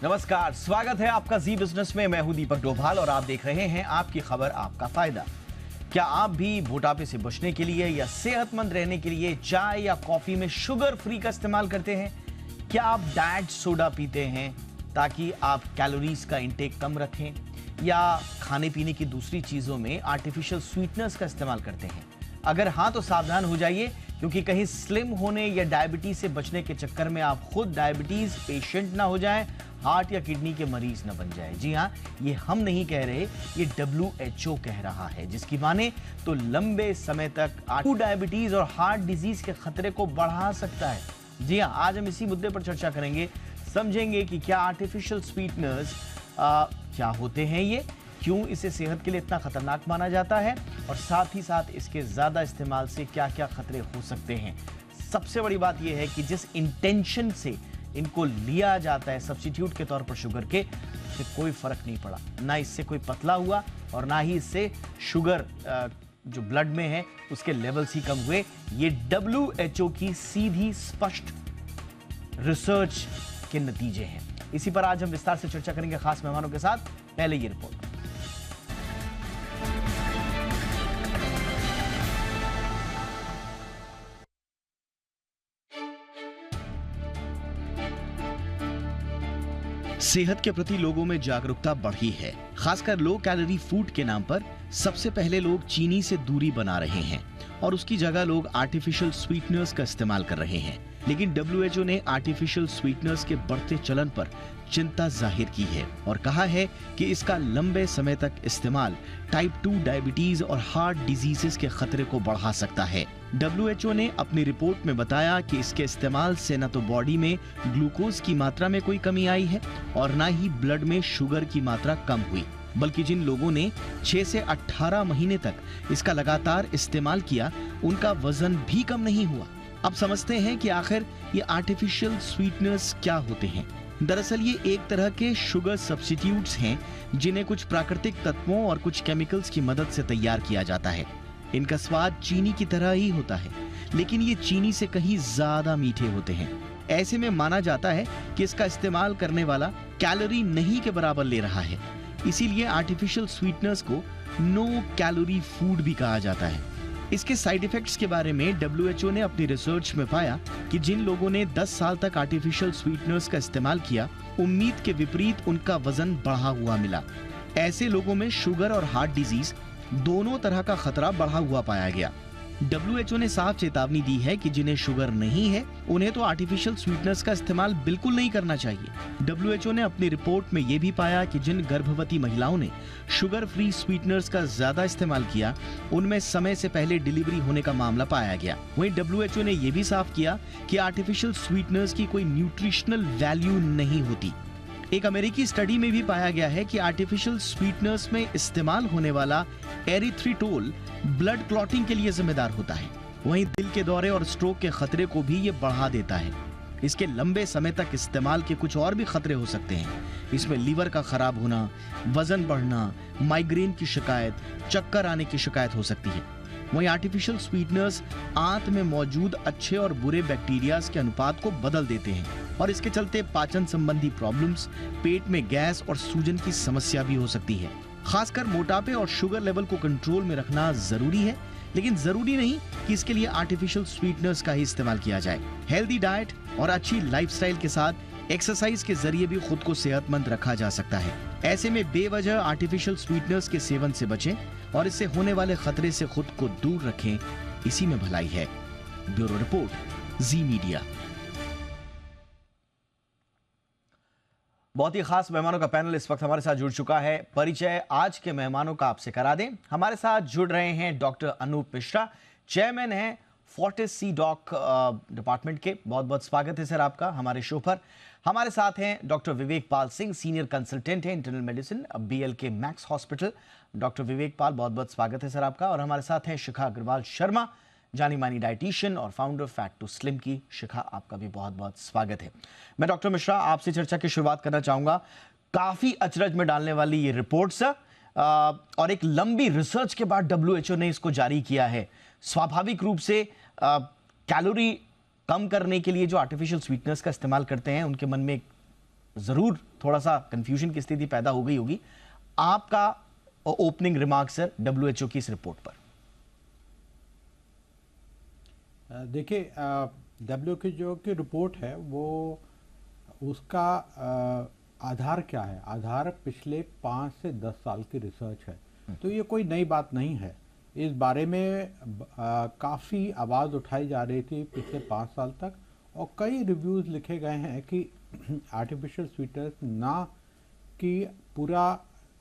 नमस्कार, स्वागत है आपका जी बिजनेस में। मैं हूं दीपक डोभाल और आप देख रहे हैं आपकी खबर आपका फायदा। क्या आप भी मोटापे से बचने के लिए या सेहतमंद रहने के लिए चाय या कॉफी में शुगर फ्री का इस्तेमाल करते हैं? क्या आप डाइट सोडा पीते हैं ताकि आप कैलोरीज का इंटेक कम रखें, या खाने पीने की दूसरी चीजों में आर्टिफिशियल स्वीटनर्स का इस्तेमाल करते हैं? अगर हाँ तो सावधान हो जाइए, क्योंकि कहीं स्लिम होने या डायबिटीज से बचने के चक्कर में आप खुद डायबिटीज पेशेंट ना हो जाएं, हार्ट या किडनी के मरीज न बन जाए। जी हाँ, ये हम नहीं कह रहे, ये WHO कह रहा है, जिसकी माने तो लंबे समय तक डायबिटीज और हार्ट डिजीज के खतरे को बढ़ा सकता है। जी हाँ, आज हम इसी मुद्दे पर चर्चा करेंगे, समझेंगे कि क्या आर्टिफिशियल स्वीटनर्स क्या होते हैं, ये क्यों इसे सेहत के लिए इतना खतरनाक माना जाता है, और साथ ही साथ इसके ज्यादा इस्तेमाल से क्या क्या खतरे हो सकते हैं। सबसे बड़ी बात यह है कि जिस इंटेंशन से इनको लिया जाता है सब्स्टिट्यूट के तौर पर शुगर के, इससे कोई फर्क नहीं पड़ा। ना इससे कोई पतला हुआ और ना ही इससे शुगर जो ब्लड में है उसके लेवल्स ही कम हुए। ये WHO की सीधी स्पष्ट रिसर्च के नतीजे हैं। इसी पर आज हम विस्तार से चर्चा करेंगे खास मेहमानों के साथ। पहले ये रिपोर्ट। सेहत के प्रति लोगों में जागरूकता बढ़ी है। खासकर लो कैलोरी फूड के नाम पर सबसे पहले लोग चीनी से दूरी बना रहे हैं और उसकी जगह लोग आर्टिफिशियल स्वीटनर्स का इस्तेमाल कर रहे हैं। लेकिन WHO ने आर्टिफिशियल स्वीटनर्स के बढ़ते चलन पर चिंता जाहिर की है और कहा है कि इसका लंबे समय तक इस्तेमाल टाइप 2 डायबिटीज और हार्ट डिजीजेस के खतरे को बढ़ा सकता है। WHO ने अपनी रिपोर्ट में बताया कि इसके इस्तेमाल से न तो बॉडी में ग्लूकोज की मात्रा में कोई कमी आई है और न ही ब्लड में शुगर की मात्रा कम हुई, बल्कि जिन लोगों ने 6 से 18 महीने तक इसका लगातार इस्तेमाल किया, उनका वजन भी कम नहीं हुआ। अब समझते हैं कि आखिर ये आर्टिफिशियल स्वीटनर्स क्या होते हैं। दरअसल ये एक तरह के शुगर सब्स्टिट्यूट्स हैं, जिन्हें कुछ प्राकृतिक तत्वों और कुछ केमिकल्स की मदद से तैयार किया जाता है। इनका स्वाद चीनी की तरह ही होता है, लेकिन ये चीनी से कहीं ज्यादा मीठे होते हैं। ऐसे में माना जाता है कि इसका इस्तेमाल करने वाला कैलोरी नहीं के बराबर ले रहा है। इसीलिए आर्टिफिशियल स्वीटनर्स को नो कैलोरी फूड भी कहा जाता है। इसके साइड इफेक्ट्स के बारे में WHO ने अपनी रिसर्च में पाया कि जिन लोगों ने 10 साल तक आर्टिफिशियल स्वीटनर्स का इस्तेमाल किया, उम्मीद के विपरीत उनका वजन बढ़ा हुआ मिला। ऐसे लोगों में शुगर और हार्ट डिजीज दोनों तरह का खतरा बढ़ा हुआ पाया गया। WHO ने साफ चेतावनी दी है कि जिन्हें शुगर नहीं है, उन्हें तो आर्टिफिशियल स्वीटनर्स का इस्तेमाल बिल्कुल नहीं करना चाहिए। WHO ने अपनी रिपोर्ट में यह भी पाया कि जिन गर्भवती महिलाओं ने शुगर फ्री स्वीटनर्स का ज्यादा इस्तेमाल किया, उनमें समय से पहले डिलीवरी होने का मामला पाया गया। वहीं WHO ने यह भी साफ किया कि आर्टिफिशियल स्वीटनर्स की कोई न्यूट्रिशनल वैल्यू नहीं होती। एक अमेरिकी स्टडी में भी पाया गया है कि आर्टिफिशियल स्वीटनर्स में इस्तेमाल होने वाला एरिथ्रिटोल ब्लड क्लॉटिंग के लिए जिम्मेदार होता है। वहीं दिल के दौरे और स्ट्रोक के खतरे को भी ये बढ़ा देता है। इसके लंबे समय तक इस्तेमाल के कुछ और भी खतरे हो सकते हैं। इसमें लीवर का खराब होना, वजन बढ़ना, माइग्रेन की शिकायत, चक्कर आने की शिकायत हो सकती है। वहीं आर्टिफिशियल स्वीटनर्स आंत में मौजूद अच्छे और बुरे बैक्टीरियाज के अनुपात को बदल देते हैं और इसके चलते पाचन संबंधी प्रॉब्लम्स, पेट में गैस और सूजन की समस्या भी हो सकती है। खासकर मोटापे और शुगर लेवल को कंट्रोल में रखना जरूरी है, लेकिन जरूरी नहीं कि इसके लिए आर्टिफिशियल स्वीटनर्स का ही इस्तेमाल किया जाए। हेल्दी डाइट और अच्छी लाइफस्टाइल के साथ एक्सरसाइज के जरिए भी खुद को सेहतमंद रखा जा सकता है। ऐसे में बेवजह आर्टिफिशियल स्वीटनर्स के सेवन से बचें और इससे होने वाले खतरे से खुद को दूर रखें, इसी में भलाई है। ब्यूरो रिपोर्ट, जी मीडिया। बहुत ही खास मेहमानों का पैनल इस वक्त हमारे साथ जुड़ चुका है। परिचय आज के मेहमानों का आपसे करा दें। हमारे साथ जुड़ रहे हैं डॉक्टर अनूप मिश्रा, चेयरमैन हैं फोर्टिस सी डॉक डिपार्टमेंट के। बहुत बहुत स्वागत है सर आपका हमारे शो पर। हमारे साथ हैं doctor Vivek Pal Singh, senior consultant हैं internal medicine BLK Max hospital. Doctor Vivek Pal, बहुत बहुत स्वागत है सर आपका। और हमारे साथ हैं शिखा अग्रवाल शर्मा, जानी मानी डाइटिशियन और फाउंडर फैट टू स्लिम की। शिखा, आपका भी बहुत बहुत स्वागत है। मैं डॉक्टर मिश्रा आपसे चर्चा की शुरुआत करना चाहूंगा। काफी अचरज में डालने वाली ये रिपोर्ट्स और एक लंबी रिसर्च के बाद WHO ने इसको जारी किया है। स्वाभाविक रूप से कैलोरी कम करने के लिए जो आर्टिफिशियल स्वीटनर्स का इस्तेमाल करते हैं, उनके मन में एक जरूर थोड़ा सा कंफ्यूजन की स्थिति पैदा हो गई होगी। आपका ओपनिंग रिमार्क सर डब्ल्यूएचओ की इस रिपोर्ट पर। देखिए, डब्ल्यूएचओ की रिपोर्ट है वो, उसका आधार क्या है? आधार पिछले 5 से 10 साल की रिसर्च है। तो ये कोई नई बात नहीं है। इस बारे में काफ़ी आवाज़ उठाई जा रही थी पिछले 5 साल तक, और कई रिव्यूज़ लिखे गए हैं कि आर्टिफिशियल स्वीटनर्स ना कि पूरा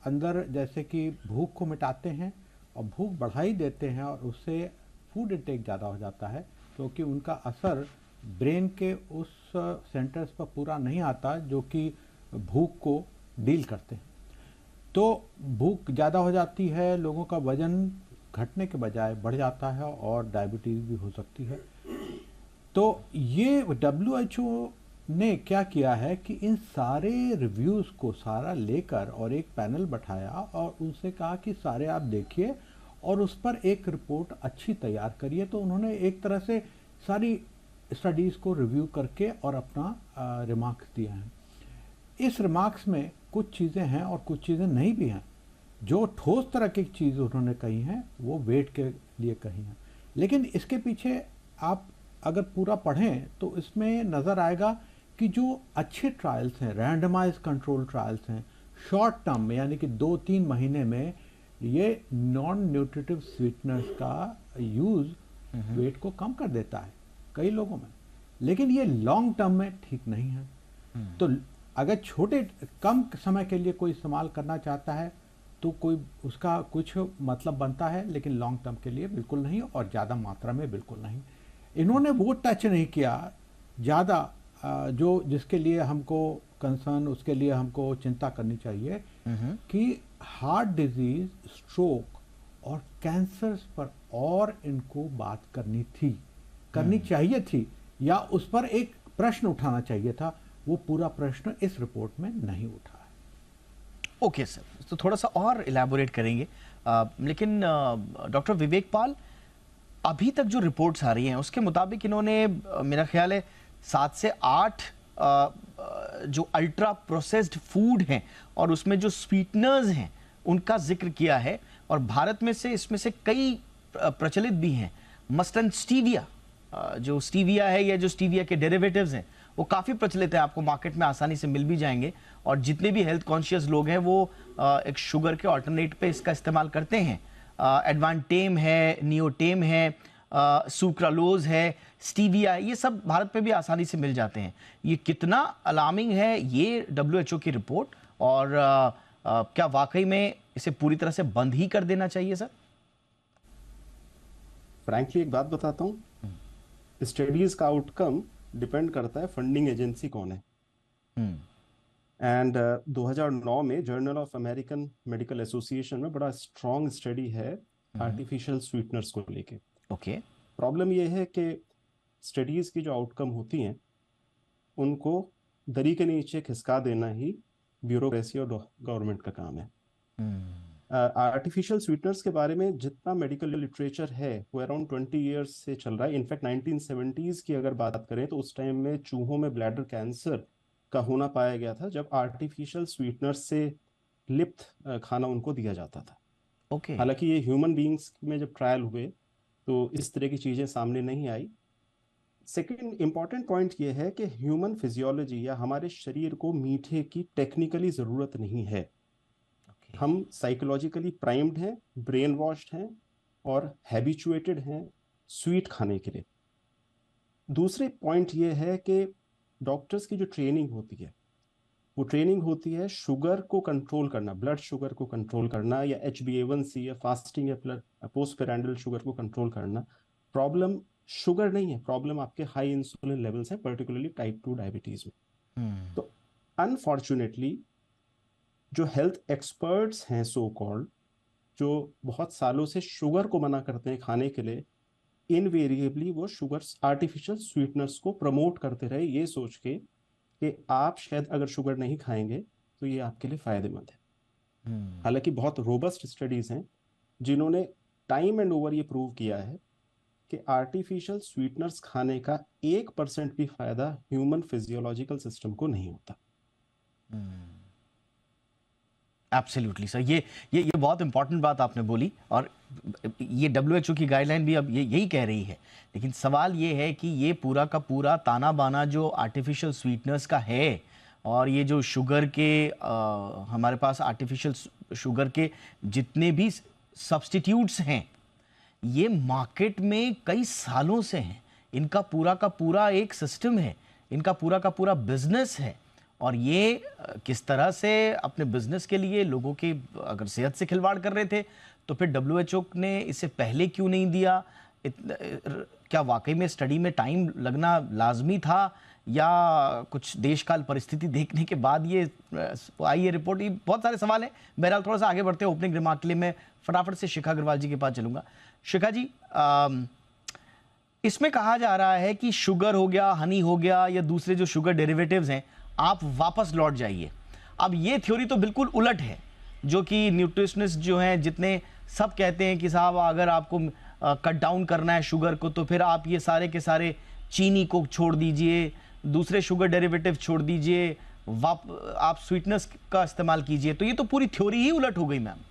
अंदर जैसे कि भूख को मिटाते हैं और भूख बढ़ा ही देते हैं, और उससे फूड इंटेक ज़्यादा हो जाता है, क्योंकि उनका असर ब्रेन के उस सेंटर्स पर पूरा नहीं आता जो कि भूख को डील करते हैं। तो भूख ज़्यादा हो जाती है, लोगों का वज़न घटने के बजाय बढ़ जाता है और डायबिटीज़ भी हो सकती है। तो ये डब्ल्यूएचओ ने क्या किया है कि इन सारे रिव्यूज़ को सारा लेकर और एक पैनल बैठाया और उनसे कहा कि सारे आप देखिए और उस पर एक रिपोर्ट अच्छी तैयार करिए। तो उन्होंने एक तरह से सारी स्टडीज़ को रिव्यू करके और अपना रिमार्क्स दिए हैं। इस रिमार्क्स में कुछ चीज़ें हैं और कुछ चीज़ें नहीं भी हैं। जो ठोस तरह की चीज़ उन्होंने कही हैं वो वेट के लिए कही हैं, लेकिन इसके पीछे आप अगर पूरा पढ़ें तो इसमें नज़र आएगा कि जो अच्छे ट्रायल्स हैं, रैंडमाइज कंट्रोल ट्रायल्स हैं, शॉर्ट टर्म में यानी कि 2-3 महीने में ये नॉन न्यूट्रिटिव स्वीटनर्स का यूज़ वेट को कम कर देता है कई लोगों में, लेकिन ये लॉन्ग टर्म में ठीक नहीं है। तो अगर छोटे कम समय के लिए कोई इस्तेमाल करना चाहता है तो कोई उसका कुछ मतलब बनता है, लेकिन लॉन्ग टर्म के लिए बिल्कुल नहीं, और ज़्यादा मात्रा में बिल्कुल नहीं। इन्होंने वो टच नहीं किया ज़्यादा जो जिसके लिए हमको कंसर्न, उसके लिए हमको चिंता करनी चाहिए कि हार्ट डिजीज, स्ट्रोक और कैंसर्स पर और इनको बात करनी चाहिए थी, या उस पर एक प्रश्न उठाना चाहिए था। वो पूरा प्रश्न इस रिपोर्ट में नहीं उठा है। ओके सर, तो थोड़ा सा और इलैबोरेट करेंगे। लेकिन डॉक्टर विवेक पाल, अभी तक जो रिपोर्ट्स आ रही हैं उसके मुताबिक इन्होंने मेरा ख्याल है 7 से 8 जो अल्ट्रा प्रोसेस्ड फूड हैं और उसमें जो स्वीटनर्स हैं उनका जिक्र किया है, और भारत में से इसमें से कई प्रचलित भी हैं। मसलन स्टीविया, जो स्टीविया है या जो स्टीविया के डेरिवेटिव्स हैं वो काफ़ी प्रचलित है, आपको मार्केट में आसानी से मिल भी जाएंगे, और जितने भी हेल्थ कॉन्शियस लोग हैं वो एक शुगर के ऑल्टरनेट पे इसका इस्तेमाल करते हैं। एडवांटेम है, नियोटेम है, सुक्रालोज है, स्टीविया, ये सब भारत पे भी आसानी से मिल जाते हैं। ये कितना अलार्मिंग है ये डब्ल्यूएचओ की रिपोर्ट, और क्या वाकई में इसे पूरी तरह से बंद ही कर देना चाहिए सर? फ्रैंकली एक बात बताता हूँ, स्टडीज का आउटकम डिपेंड करता है फंडिंग एजेंसी कौन है। एंड 2009 में journal of American medical association में बड़ा स्ट्रॉन्ग स्टडी है आर्टिफिशियल स्वीटनर्स को लेके। ओके। प्रॉब्लम ये है कि स्टडीज की जो आउटकम होती हैं उनको दरी के नीचे खिसका देना ही ब्यूरोक्रेसी और गवर्नमेंट का काम है। आर्टिफिशियल स्वीटनर्स के बारे में जितना मेडिकल लिटरेचर है वो अराउंड 20 ईयर्स से चल रहा है। इनफैक्ट 1970s की अगर बात करें तो उस टाइम में चूहों में ब्लैडर कैंसर का होना पाया गया था जब आर्टिफिशियल स्वीटनर्स से लिप्त खाना उनको दिया जाता था। ओके। हालांकि ये ह्यूमन बींग्स में जब ट्रायल हुए तो इस तरह की चीज़ें सामने नहीं आई। सेकेंड इम्पॉर्टेंट पॉइंट ये है कि ह्यूमन फिजियोलॉजी या हमारे शरीर को मीठे की टेक्निकली ज़रूरत नहीं है। हम साइकोलॉजिकली प्राइम्ड हैं, ब्रेन वॉश्ड हैं और हैबिचुएटेड हैं स्वीट खाने के लिए। दूसरे पॉइंट ये है कि डॉक्टर्स की जो ट्रेनिंग होती है वो ट्रेनिंग होती है शुगर को कंट्रोल करना, ब्लड शुगर को कंट्रोल करना, या HbA1c या फास्टिंग या पोस्टपेरेंडल शुगर को कंट्रोल करना। प्रॉब्लम शुगर नहीं है, प्रॉब्लम आपके हाई इंसुलिन लेवल्स हैं, पर्टिकुलरली टाइप 2 डायबिटीज में। तो अनफॉर्चुनेटली जो हेल्थ एक्सपर्ट्स हैं सो कॉल्ड, जो बहुत सालों से शुगर को मना करते हैं खाने के लिए, इनवेरिएबली वो शुगर आर्टिफिशियल स्वीटनर्स को प्रमोट करते रहे ये सोच के कि आप शायद अगर शुगर नहीं खाएंगे तो ये आपके लिए फायदेमंद है। हालांकि बहुत रोबस्ट स्टडीज हैं जिन्होंने टाइम एंड ओवर ये प्रूव किया है कि आर्टिफिशियल स्वीटनर्स खाने का 1% भी फायदा ह्यूमन फिजियोलॉजिकल सिस्टम को नहीं होता। एब्सोल्युटली सर, ये बहुत इंपॉर्टेंट बात आपने बोली, और ये डब्ल्यूएचओ की गाइडलाइन भी अब यही कह रही है। लेकिन सवाल ये है कि ये पूरा का पूरा ताना बाना जो आर्टिफिशियल स्वीटनर्स का है, और ये जो शुगर के हमारे पास आर्टिफिशियल शुगर के जितने भी सब्स्टिट्यूट्स हैं, ये मार्केट में कई सालों से हैं। इनका पूरा का पूरा एक सिस्टम है, इनका पूरा का पूरा बिजनेस है। और ये किस तरह से अपने बिजनेस के लिए लोगों की अगर सेहत से खिलवाड़ कर रहे थे, तो फिर डब्ल्यूएचओ ने इसे पहले क्यों नहीं दिया? क्या वाकई में स्टडी में टाइम लगना लाजमी था, या कुछ देशकाल परिस्थिति देखने के बाद ये आई है रिपोर्ट? ये बहुत सारे सवाल हैं। बहरहाल थोड़ा सा आगे बढ़ते हैं ओपनिंग रिमार्क के लिए मैं फटाफट से शिखा अग्रवाल जी के पास चलूंगा। शिखा जी, इसमें कहा जा रहा है कि शुगर हो गया, हनी हो गया, या दूसरे जो शुगर डेरिवेटिव्स हैं, आप वापस लौट जाइए। अब ये थ्योरी तो बिल्कुल उलट है, जो कि न्यूट्रिशनिस्ट जो हैं जितने सब कहते हैं कि साहब अगर आपको कट डाउन करना है शुगर को, तो फिर आप ये सारे के सारे चीनी को छोड़ दीजिए, दूसरे शुगर डेरिवेटिव छोड़ दीजिए, आप स्वीटनेस का इस्तेमाल कीजिए। तो ये तो पूरी थ्योरी ही उलट हो गई मैम।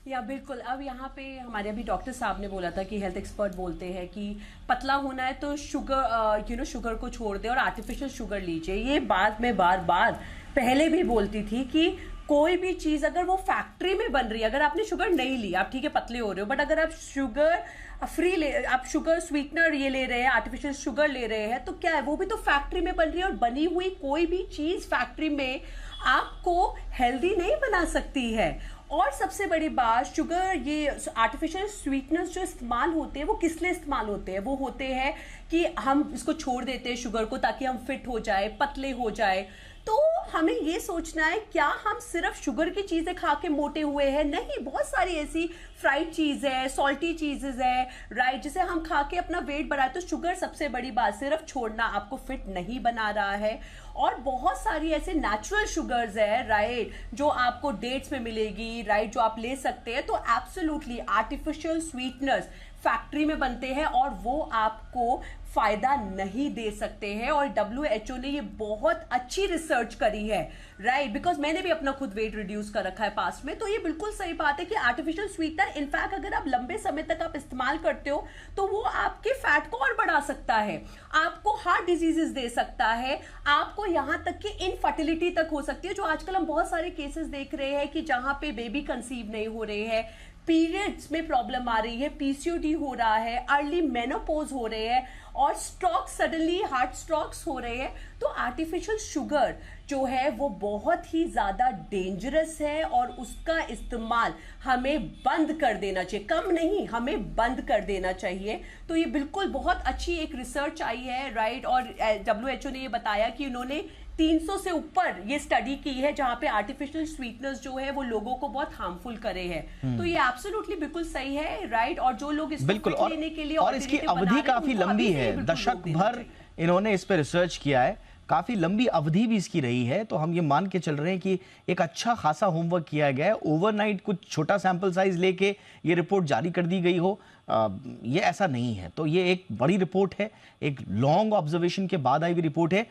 या बिल्कुल। अब यहाँ पे हमारे अभी डॉक्टर साहब ने बोला था कि हेल्थ एक्सपर्ट बोलते हैं कि पतला होना है तो शुगर शुगर को छोड़ दे और आर्टिफिशियल शुगर लीजिए। ये बात मैं बार बार पहले भी बोलती थी कि कोई भी चीज अगर वो फैक्ट्री में बन रही है, अगर आपने शुगर नहीं ली, आप ठीक है पतले हो रहे हो, बट अगर आप शुगर फ्री आप शुगर स्वीटनर ये ले रहे हैं, आर्टिफिशियल शुगर ले रहे हैं, तो क्या है, वो भी तो फैक्ट्री में बन रही है। और बनी हुई कोई भी चीज फैक्ट्री में आपको हेल्दी नहीं बना सकती है। और सबसे बड़ी बात, शुगर, ये आर्टिफिशियल स्वीटनर्स जो इस्तेमाल होते हैं वो किस लिए इस्तेमाल होते हैं? वो होते हैं कि हम इसको छोड़ देते हैं शुगर को ताकि हम फिट हो जाए, पतले हो जाए। तो हमें ये सोचना है, क्या हम सिर्फ शुगर की चीजें खा के मोटे हुए हैं? नहीं, बहुत सारी ऐसी फ्राइड चीज है, सॉल्टी चीजेस है, राइट, जिसे हम खा के अपना वेट बढ़ाए। तो शुगर सबसे बड़ी बात, सिर्फ छोड़ना आपको फिट नहीं बना रहा है। और बहुत सारी ऐसे नेचुरल शुगर्स है, राइट, जो आपको डेट्स में मिलेगी, राइट, जो आप ले सकते हैं। तो एब्सोल्युटली आर्टिफिशियल स्वीटनर्स फैक्ट्री में बनते हैं और वो आपको फायदा नहीं दे सकते हैं। और WHO ने ये बहुत अच्छी रिसर्च करी है, राइट, बिकॉज मैंने भी अपना खुद वेट रिड्यूस कर रखा है पास्ट में। तो ये बिल्कुल सही बात है कि आर्टिफिशियल स्वीटनर इनफैक्ट अगर आप लंबे समय तक आप इस्तेमाल करते हो तो वो आपके फैट को और बढ़ा सकता है, आपको हार्ट डिजीजेस दे सकता है, आपको यहां तक कि इनफर्टिलिटी तक हो सकती है। जो आजकल हम बहुत सारे केसेस देख रहे हैं कि जहां पे बेबी कंसीव नहीं हो रहे हैं, पीरियड्स में प्रॉब्लम आ रही है, PCOD हो रहा है, अर्ली मेनोपॉज हो रहे हैं, और स्ट्रोक, सडनली हार्ट स्ट्रोक्स हो रहे हैं। तो आर्टिफिशियल शुगर जो है वो बहुत ही ज्यादा डेंजरस है और उसका इस्तेमाल हमें बंद कर देना चाहिए, कम नहीं, हमें बंद कर देना चाहिए। तो ये बिल्कुल बहुत अच्छी एक रिसर्च आई है, राइट, और WHO ने ये बताया कि उन्होंने 300 से ऊपर ये स्टडी की है जहां पे आर्टिफिशियल स्वीटनर्स जो है वो लोगों को बहुत हार्मफुल करे हैं। तो ये एब्सोल्युटली बिल्कुल सही है, राइट। और जो लोग इसको बिल्कुल, लेने के लिए और इसकी अवधि काफी लंबी है, दशक भर इन्होंने इस पे रिसर्च किया है, काफी लंबी अवधि भी इसकी रही है। तो हम ये मान के चल रहे हैं कि एक अच्छा खासा होमवर्क किया गया है। ओवरनाइट कुछ छोटा सैंपल साइज लेके ये रिपोर्ट जारी कर दी गई हो, ये ऐसा नहीं है। तो ये एक बड़ी रिपोर्ट है, एक लॉन्ग ऑब्जर्वेशन के बाद आई हुई रिपोर्ट है।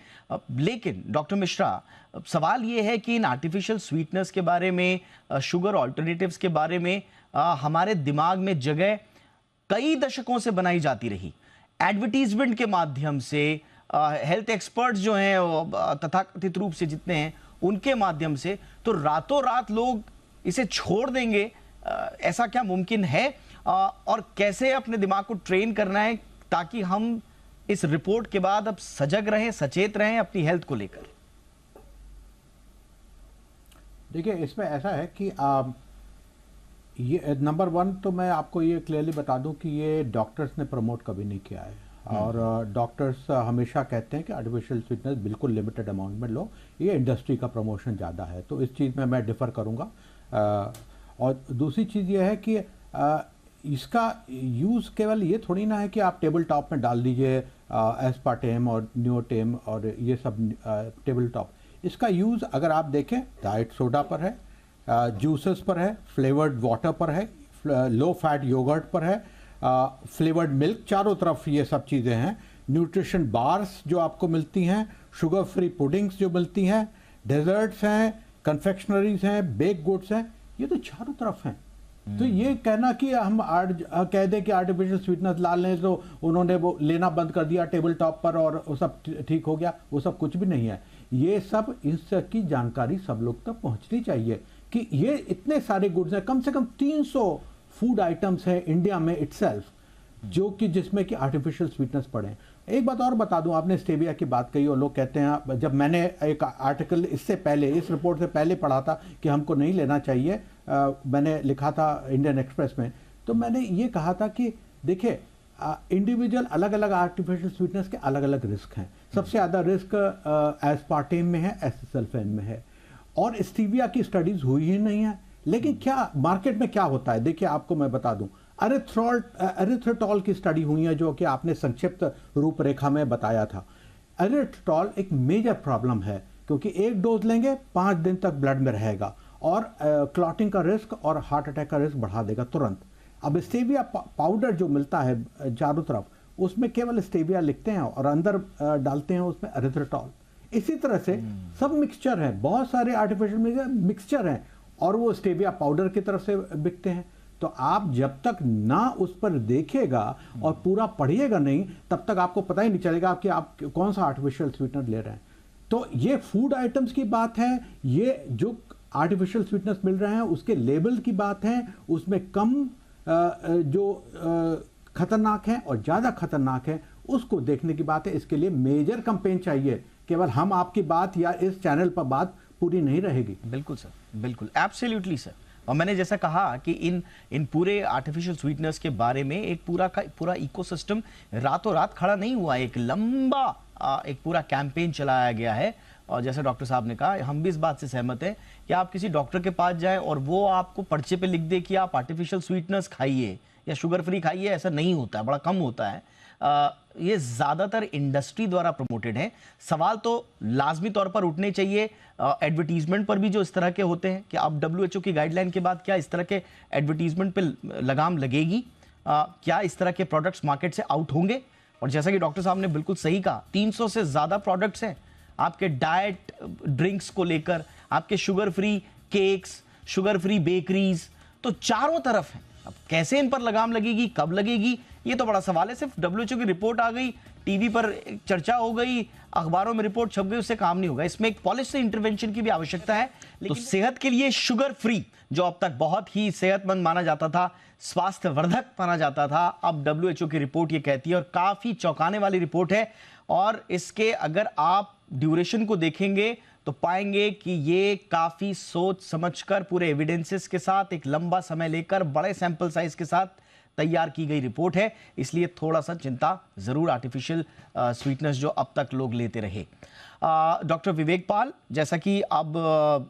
लेकिन डॉक्टर मिश्रा, सवाल ये है कि इन आर्टिफिशियल स्वीटनर्स के बारे में, शुगर ऑल्टरनेटिव्स के बारे में हमारे दिमाग में जगह कई दशकों से बनाई जाती रही, एडवर्टीजमेंट के माध्यम से, हेल्थ एक्सपर्ट्स जो हैं तथाकथित रूप से जितने हैं उनके माध्यम से। तो रातों रात लोग इसे छोड़ देंगे, ऐसा क्या मुमकिन है? और कैसे अपने दिमाग को ट्रेन करना है ताकि हम इस रिपोर्ट के बाद अब सजग रहें, सचेत रहें अपनी हेल्थ को लेकर? देखिए, इसमें ऐसा है कि ये नंबर 1 तो मैं आपको ये क्लियरली बता दूं कि ये डॉक्टर्स ने प्रमोट कभी नहीं किया है। और डॉक्टर्स हमेशा कहते हैं कि आर्टिफिशियल स्वीटनेस बिल्कुल लिमिटेड अमाउंट में लो, ये इंडस्ट्री का प्रमोशन ज़्यादा है। तो इस चीज़ में मैं डिफ़र करूँगा। और दूसरी चीज़ ये है कि इसका यूज़ केवल ये थोड़ी ना है कि आप टेबल टॉप में डाल दीजिए एस्पार्टेम और न्यूटेम और ये सब टेबल टॉप। इसका यूज़ अगर आप देखें डाइट सोडा पर है, जूसेस पर है, फ्लेवर्ड वाटर पर है, लो फैट योगर्ट पर है, फ्लेवर्ड मिल्क, चारों तरफ ये सब चीज़ें हैं। न्यूट्रिशन बार्स जो आपको मिलती हैं, शुगर फ्री पुडिंग्स जो मिलती हैं, डेजर्ट्स हैं, कन्फेक्शनरीज हैं, बेक गुड्स हैं, ये तो चारों तरफ हैं। तो ये कहना कि हम कह दें कि आर्टिफिशियल स्वीटनेस ला लें तो उन्होंने वो लेना बंद कर दिया टेबल टॉप पर और वो सब ठीक हो गया, वो सब कुछ भी नहीं है। ये सब, इस की जानकारी सब लोग तक पहुंचनी चाहिए कि ये इतने सारे गुड्स हैं, कम से कम 300 फूड आइटम्स हैं इंडिया में इटसेल्फ, जो कि जिसमें कि आर्टिफिशियल स्वीटनेस पड़े हैं। एक बात और बता दूं, आपने स्टेविया की बात कही और लोग कहते हैं, जब मैंने एक आर्टिकल इससे पहले, इस रिपोर्ट से पहले पढ़ा था कि हमको नहीं लेना चाहिए, मैंने लिखा था इंडियन एक्सप्रेस में, तो मैंने ये कहा था कि देखिए इंडिविजुअल अलग अलग आर्टिफिशियल स्वीटनेस के अलग अलग रिस्क हैं। सबसे ज़्यादा रिस्क एस्पार्टेम में है, एसिसल्फेन में है, और स्टीविया की स्टडीज हुई ही नहीं है। लेकिन क्या मार्केट में क्या होता है, देखिए आपको मैं बता दूं, एरिथ्रोटॉल की स्टडी हुई है, जो कि आपने संक्षिप्त रूपरेखा में बताया था। एरिथ्रोटॉल एक मेजर प्रॉब्लम है, क्योंकि एक डोज लेंगे 5 दिन तक ब्लड में रहेगा और क्लॉटिंग का रिस्क और हार्ट अटैक का रिस्क बढ़ा देगा तुरंत। अब स्टेविया पाउडर जो मिलता है चारों तरफ, उसमें केवल स्टेविया लिखते हैं और अंदर डालते हैं उसमें एरिथ्रोटॉल। इसी तरह से सब मिक्सचर है, बहुत सारे आर्टिफिशियल मिक्सचर हैं और वो स्टेविया पाउडर की तरफ से बिकते हैं। तो आप जब तक ना उस पर देखिएगा और पूरा पढ़िएगा नहीं, तब तक आपको पता ही नहीं चलेगा कि आप कौन सा आर्टिफिशियल स्वीटनर ले रहे हैं। तो ये फूड आइटम्स की बात है, ये जो आर्टिफिशियल स्वीटनेस मिल रहे हैं उसके लेबल की बात है, उसमें कम जो खतरनाक है और ज़्यादा खतरनाक है उसको देखने की बात है। इसके लिए मेजर कैंपेन चाहिए, केवल हम आपकी बात या इस चैनल पर बात पूरी नहीं रहेगी। बिल्कुल सर, बिल्कुल, एब्सोल्युटली सर। और मैंने जैसा कहा कि इन पूरे आर्टिफिशियल स्वीटनर्स के बारे में एक पूरा इकोसिस्टम रातों रात खड़ा नहीं हुआ, एक लंबा एक पूरा कैंपेन चलाया गया है। और जैसे डॉक्टर साहब ने कहा, हम भी इस बात से सहमत हैं कि आप किसी डॉक्टर के पास जाएं और वो आपको पर्चे पे लिख दे कि आप आर्टिफिशियल स्वीटनर्स खाइए या शुगर फ्री खाइए, ऐसा नहीं होता है, बड़ा कम होता है। ये ज़्यादातर इंडस्ट्री द्वारा प्रमोटेड है। सवाल तो लाजमी तौर पर उठने चाहिए एडवर्टीजमेंट पर भी, जो इस तरह के होते हैं कि अब WHO की गाइडलाइन के बाद क्या इस तरह के एडवर्टीजमेंट पे लगाम लगेगी? क्या इस तरह के प्रोडक्ट्स मार्केट से आउट होंगे? और जैसा कि डॉक्टर साहब ने बिल्कुल सही कहा, 300 से ज़्यादा प्रोडक्ट्स हैं आपके डाइट ड्रिंक्स को लेकर, आपके sugar free cakes, sugar free bakeries, तो चारों तरफ है। अब कैसे इन पर लगाम लगेगी, कब लगेगी, ये तो बड़ा सवाल है। सिर्फ WHO की रिपोर्ट आ गई, टीवी पर चर्चा हो गई, अखबारों में रिपोर्ट छप गई, उससे काम नहीं होगा। इसमें एक पॉलिसी इंटरवेंशन की भी आवश्यकता है। तो सेहत के लिए शुगर फ्री, जो अब तक बहुत ही सेहतमंद माना जाता था, स्वास्थ्यवर्धक माना जाता था, अब WHO की रिपोर्ट ये कहती है, और काफी चौंकाने वाली रिपोर्ट है। और इसके अगर आप ड्यूरेशन को देखेंगे तो पाएंगे कि ये काफी सोच समझकर, पूरे एविडेंसेस के साथ, एक लंबा समय लेकर, बड़े सैंपल साइज के साथ तैयार की गई रिपोर्ट है। इसलिए थोड़ा सा चिंता जरूर आर्टिफिशियल स्वीटनेस जो अब तक लोग लेते रहे। डॉक्टर विवेक पाल, जैसा कि अब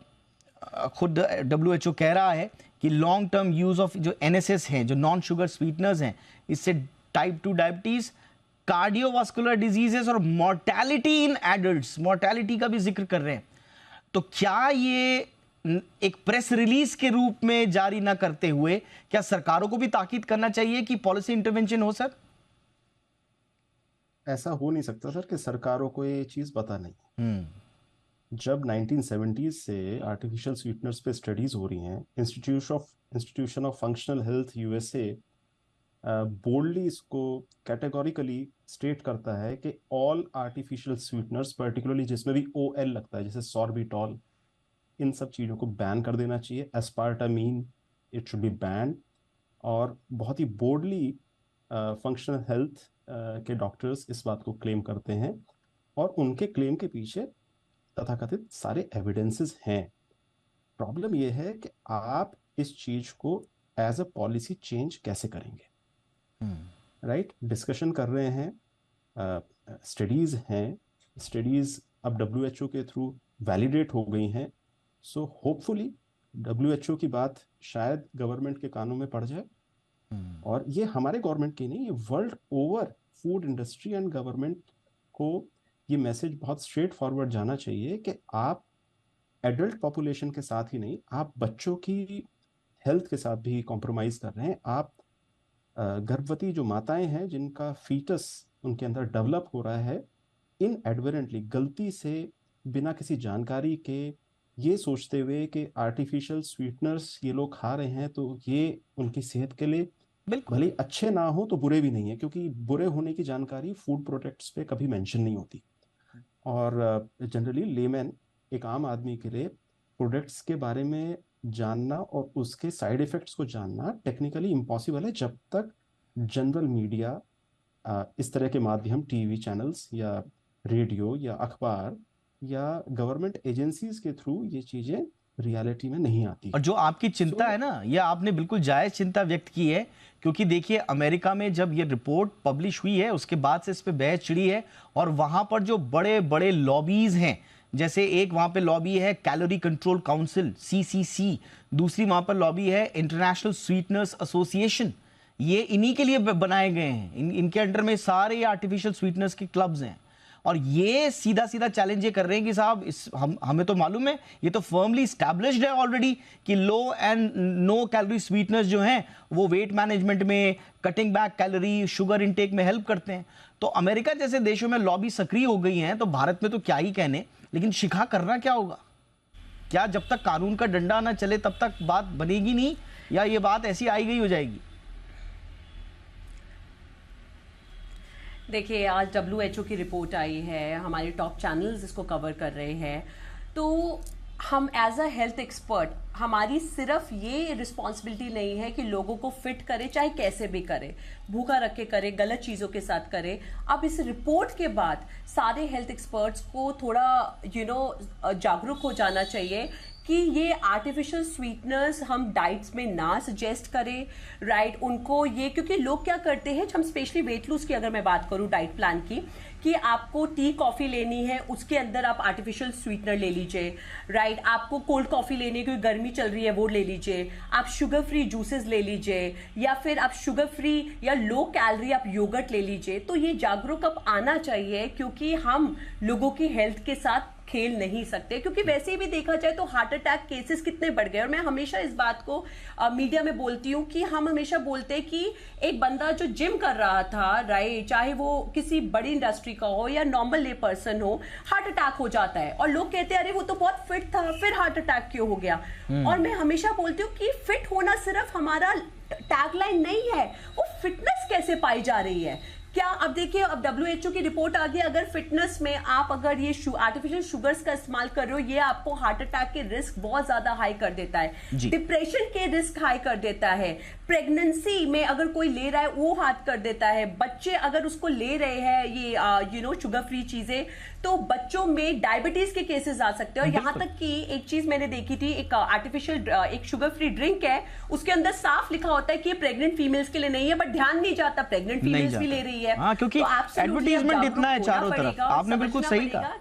खुद WHO कह रहा है कि लॉन्ग टर्म यूज ऑफ जो NSS हैं, जो नॉन शुगर स्वीटनर्स हैं, इससे टाइप 2 डायबिटीज, कार्डियोवास्कुलर डिजीजेस और मॉर्टेलिटी इन एडल्ट्स, मॉर्टेलिटी का भी जिक्र कर रहे हैं। तो क्या ये एक प्रेस रिलीज के रूप में जारी ना करते हुए, क्या सरकारों को भी ताकीद करना चाहिए कि पॉलिसी इंटरवेंशन हो? सर, ऐसा हो नहीं सकता सर कि सरकारों को ये चीज पता नहीं। जब 1970s से आर्टिफिशियल स्वीटनर्स पे स्टडीज हो रही हैं, institution of functional health USA boldly इसको कैटेगोरिकली स्टेट करता है कि ऑल आर्टिफिशियल स्वीटनर्स, पर्टिकुलरली जिसमें भी OL लगता है, जैसे सॉर्बिटॉल, इन सब चीज़ों को बैन कर देना चाहिए। एस्पार्टामीन, इट शुड बी बैन। और बहुत ही बोल्डली फंक्शनल हेल्थ के डॉक्टर्स इस बात को क्लेम करते हैं, और उनके क्लेम के पीछे तथाकथित सारे एविडेंसेस हैं। प्रॉब्लम यह है कि आप इस चीज को एज अ पॉलिसी चेंज कैसे करेंगे? राइट, डिस्कशन कर रहे हैं, स्टडीज हैं, स्टडीज अब WHO के थ्रू वैलिडेट हो गई हैं। सो होपफुली WHO की बात शायद गवर्नमेंट के कानों में पड़ जाए। और ये हमारे गवर्नमेंट की नहीं, ये world over food industry and government को ये मैसेज बहुत स्ट्रेट फॉरवर्ड जाना चाहिए कि आप एडल्ट पॉपुलेशन के साथ ही नहीं, आप बच्चों की हेल्थ के साथ भी कॉम्प्रोमाइज कर रहे हैं। आप गर्भवती जो माताएं हैं जिनका फीटस उनके अंदर डेवलप हो रहा है, इनएडवर्टेंटली, गलती से, बिना किसी जानकारी के, ये सोचते हुए कि आर्टिफिशियल स्वीटनर्स ये लोग खा रहे हैं तो ये उनकी सेहत के लिए बिल्कुल। भले अच्छे ना हो तो बुरे भी नहीं है, क्योंकि बुरे होने की जानकारी फूड प्रोडक्ट्स पे कभी मेंशन नहीं होती। और जनरली लेमैन, एक आम आदमी के लिए प्रोडक्ट्स के बारे में जानना और उसके साइड इफेक्ट्स को जानना टेक्निकली इम्पॉसिबल है, जब तक जनरल मीडिया, इस तरह के माध्यम, टीवी चैनल्स या रेडियो या अखबार या गवर्नमेंट एजेंसीज के थ्रू ये चीजें रियलिटी में नहीं आती। और जो आपकी चिंता है ना, ये आपने बिल्कुल जायज चिंता व्यक्त की है, क्योंकि देखिए अमेरिका में जब ये रिपोर्ट पब्लिश हुई है उसके बाद से इस पे बहस छिड़ी है, और वहां पर जो बड़े बड़े लॉबीज हैं, जैसे एक वहां पे लॉबी है कैलोरी कंट्रोल काउंसिल CCC, दूसरी वहां पर लॉबी है इंटरनेशनल स्वीटनर्स एसोसिएशन, ये इन्हीं के लिए बनाए गए हैं, इनके अंडर में सारे आर्टिफिशियल स्वीटनर्स के क्लब्स हैं, और ये सीधा सीधा चैलेंज ये कर रहे हैं कि साहब हमें तो मालूम है, ये तो फर्मली एस्टैब्लिश्ड है ऑलरेडी कि लो एंड नो कैलोरी स्वीटनर्स जो हैं वो वेट मैनेजमेंट में, cutting back calorie, sugar intake में हेल्प करते हैं। तो अमेरिका जैसे देशों में लॉबी सक्रिय हो गई हैं, तो भारत में तो क्या ही कहने, लेकिन शिखा करना क्या होगा? क्या जब तक कानून का डंडा ना चले तब तक बात बनेगी नहीं, या ये बात ऐसी आई गई हो जाएगी? देखिए, आज WHO की रिपोर्ट आई है, हमारे टॉप चैनल्स इसको कवर कर रहे हैं, तो हम एज अ हेल्थ एक्सपर्ट, हमारी सिर्फ ये रिस्पॉन्सिबिलिटी नहीं है कि लोगों को फिट करे, चाहे कैसे भी करे, भूखा रख के करे, गलत चीज़ों के साथ करे। अब इस रिपोर्ट के बाद सारे हेल्थ एक्सपर्ट्स को थोड़ा जागरूक हो जाना चाहिए कि ये आर्टिफिशियल स्वीटनर्स हम डाइट्स में ना सजेस्ट करें, राइट? उनको ये, क्योंकि लोग क्या करते हैं, हम स्पेशली वेट लूज की अगर मैं बात करूं डाइट प्लान की, कि आपको टी कॉफ़ी लेनी है, उसके अंदर आप आर्टिफिशियल स्वीटनर ले लीजिए, राइट? आपको कोल्ड कॉफ़ी लेनी है क्योंकि गर्मी चल रही है, वो ले लीजिए, आप शुगर फ्री जूसेस ले लीजिए, या फिर आप शुगर फ्री या लो कैलोरी आप योगर्ट ले लीजिए। तो ये जागरूक अब आना चाहिए, क्योंकि हम लोगों की हेल्थ के साथ खेल नहीं सकते, क्योंकि वैसे ही भी देखा जाए तो हार्ट अटैक केसेस कितने बढ़ गए। और मैं हमेशा इस बात को मीडिया में बोलती हूँ कि हम हमेशा बोलते हैं कि एक बंदा जो जिम कर रहा था, राइट, चाहे वो किसी बड़ी इंडस्ट्री का हो या नॉर्मल ले पर्सन हो, हार्ट अटैक हो जाता है और लोग कहते हैं अरे वो तो बहुत फिट था, फिर हार्ट अटैक क्यों हो गया? और मैं हमेशा बोलती हूँ कि फिट होना सिर्फ हमारा टैगलाइन नहीं है, वो फिटनेस कैसे पाई जा रही है। क्या अब देखिए, अब WHO की रिपोर्ट आ गई, अगर फिटनेस में आप अगर ये आर्टिफिशियल शुगर्स का इस्तेमाल कर रहे हो, ये आपको हार्ट अटैक के रिस्क बहुत ज्यादा हाई कर देता है, डिप्रेशन के रिस्क हाई कर देता है, प्रेगनेंसी में अगर कोई ले रहा है वो हाथ कर देता है, बच्चे अगर उसको ले रहे हैं ये शुगर फ्री चीजें, तो बच्चों में डायबिटीज के केसेस आ सकते हैं। और यहाँ तक कि एक चीज मैंने देखी थी, एक आर्टिफिशियल एक शुगर फ्री ड्रिंक है, उसके अंदर साफ लिखा होता है कि ये प्रेग्नेंट फीमेल्स के लिए नहीं है, बट ध्यान नहीं जाता प्रेग्नेंट फीमेल्स भी ले रही है। हाँ, क्योंकि एडवर्टीजमेंट इतना है चारों तरफ। आपने बिल्कुल सही कहा,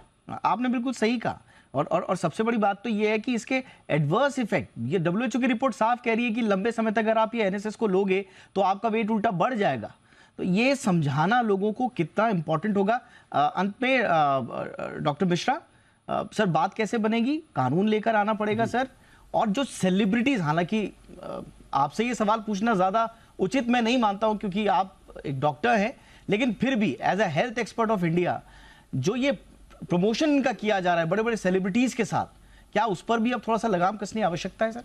आपने बिल्कुल सही कहा। और सबसे बड़ी बात तो ये है कि इसके एडवर्स इफेक्ट, ये WHO की रिपोर्ट साफ कह रही है कि लंबे समय तक अगर आप ये NSS को लोगे तो आपका वेट उल्टा बढ़ जाएगा। तो ये समझाना लोगों को कितना इंपॉर्टेंट होगा। अंत में डॉक्टर मिश्रा सर, बात कैसे बनेगी? कानून लेकर आना पड़ेगा सर। और जो सेलिब्रिटीज, हालांकि आपसे ये सवाल पूछना ज्यादा उचित मैं नहीं मानता हूं क्योंकि आप एक डॉक्टर हैं, लेकिन फिर भी as a health expert of India, जो ये प्रमोशन इनका किया जा रहा है बड़े बड़े सेलिब्रिटीज के साथ, क्या उस पर भी अब थोड़ा सा लगाम कसने की आवश्यकता है सर?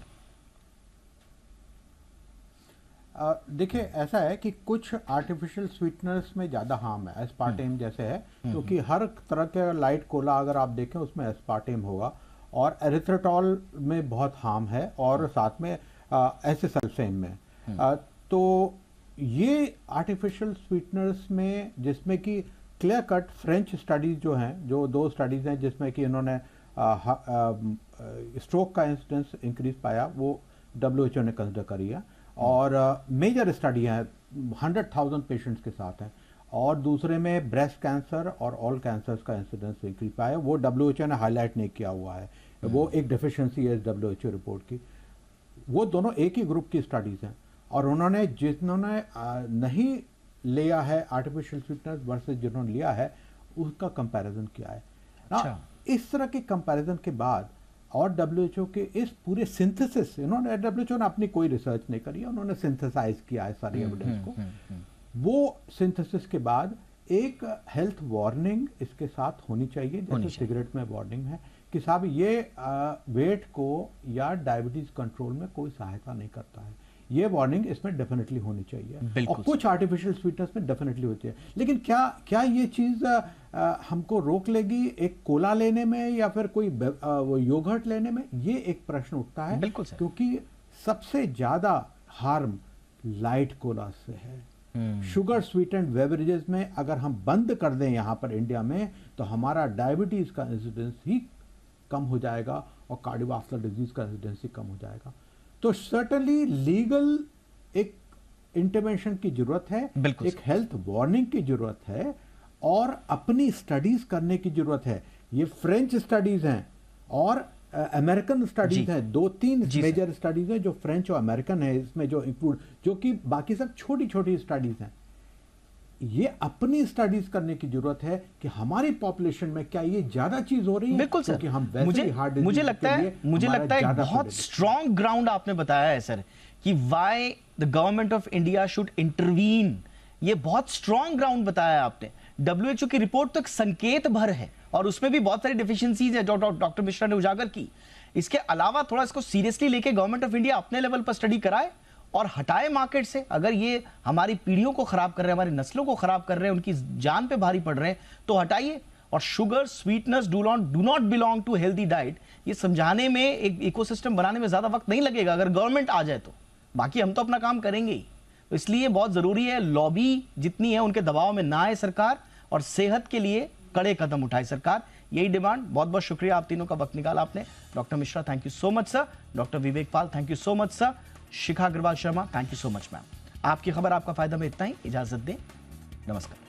देखिए, ऐसा है कि कुछ आर्टिफिशियल स्वीटनर्स में ज़्यादा हार्म है, एस्पार्टेम जैसे है, क्योंकि हर तरह के लाइट कोला अगर आप देखें उसमें एस्पार्टेम होगा, और एरिथ्रेटॉल में बहुत हार्म है, और साथ में एसिसल्फेम में। तो ये आर्टिफिशियल स्वीटनर्स में, जिसमें कि क्लियर कट फ्रेंच स्टडीज जो हैं, जो 2 स्टडीज़ हैं जिसमें कि इन्होंने स्ट्रोक का इंसिडेंस इंक्रीज पाया, वो WHO ने कंसिडर करी है, और मेजर स्टडी है 100,000 पेशेंट्स के साथ हैं, और दूसरे में ब्रेस्ट कैंसर और ऑल कैंसर्स का इंसिडेंस इंक्रीज पाया, वो WHO ने हाईलाइट नहीं किया हुआ है, वो एक डेफिशिएंसी है WHO रिपोर्ट की। वो दोनों एक ही ग्रुप की स्टडीज़ हैं, और उन्होंने जिन्होंने नहीं लिया है आर्टिफिशियल स्वीटनर्स वर्सेस जिन्होंने लिया है, उसका कंपैरिजन किया है। अच्छा। इस तरह के कंपैरिजन के बाद और डब्ल्यूएचओ के इस पूरे सिंथेसिस, इन्होंने डब्ल्यूएचओ ने अपनी कोई रिसर्च नहीं करी है, उन्होंने सिंथेसाइज किया है सारी एविडेंस को। वो सिंथेसिस के बाद एक हेल्थ वार्निंग इसके साथ होनी चाहिए, जैसे सिगरेट में वार्निंग है कि साहब ये वेट को या डायबिटीज कंट्रोल में कोई सहायता नहीं करता है। ये वार्निंग इसमें डेफिनेटली होनी चाहिए, और कुछ आर्टिफिशियल स्वीटनेस में डेफिनेटली होती है। लेकिन क्या ये चीज़ हमको रोक लेगी एक कोला लेने में या फिर कोई वो योगर्ट लेने में? ये एक प्रश्न उठता है, क्योंकि सबसे ज़्यादा हार्म लाइट कोला से है। शुगर स्वीटेंड बेवरेजेस में अगर हम बंद कर दें यहाँ पर इंडिया में, तो हमारा डायबिटीज का इंसिडेंस ही कम हो जाएगा और कार्डियोवास्कुलर डिजीज का इंसिडेंस ही कम हो जाएगा। तो सर्टेनली लीगल एक इंटरवेंशन की जरूरत है, एक हेल्थ वार्निंग की जरूरत है, और अपनी स्टडीज करने की जरूरत है। ये फ्रेंच स्टडीज हैं और अमेरिकन स्टडीज हैं, 2-3 मेजर स्टडीज हैं जो फ्रेंच और अमेरिकन है इसमें जो इंक्लूड, जो कि बाकी सब छोटी छोटी स्टडीज हैं। ये अपनी स्टडीज करने की जरूरत है कि हमारी पॉपुलेशन में क्या ये ज्यादा चीज हो रही है। बिल्कुल सर, हम मुझे लगता है बहुत स्ट्रॉन्ग ग्राउंड आपने बताया है सर, कि why the government of India should intervene. ये बहुत स्ट्रॉन्ग ग्राउंड बताया आपने। डब्ल्यूएचओ की रिपोर्ट तो एक संकेत भर है और उसमें भी बहुत सारी डेफिशिएंसीज है जो डॉक्टर मिश्रा ने उजागर की। इसके अलावा थोड़ा इसको सीरियसली लेके गवर्नमेंट ऑफ इंडिया अपने लेवल पर स्टडी कराए और हटाए मार्केट से। अगर ये हमारी पीढ़ियों को खराब कर रहे हैं, हमारी नस्लों को खराब कर रहे हैं, उनकी जान पे भारी पड़ रहे हैं, तो हटाइए। और sugar, sweetness do not belong to healthy diet, ये समझाने में, एक इकोसिस्टम बनाने में ज्यादा वक्त नहीं लगेगा अगर गवर्नमेंट आ जाए तो। बाकी हम तो अपना काम करेंगे ही। तो इसलिए बहुत जरूरी है, लॉबी जितनी है उनके दबाव में ना आए सरकार, और सेहत के लिए कड़े कदम उठाए सरकार। यही डिमांड। बहुत बहुत शुक्रिया आप तीनों का वक्त निकाला आपने। Doctor Mishra, thank you so much sir. Doctor Vivek Pal, thank you so much sir. Shikha Agrawal Sharma, thank you so much ma'am. आपकी खबर आपका फायदा में इतना ही। इजाजत दें, नमस्कार।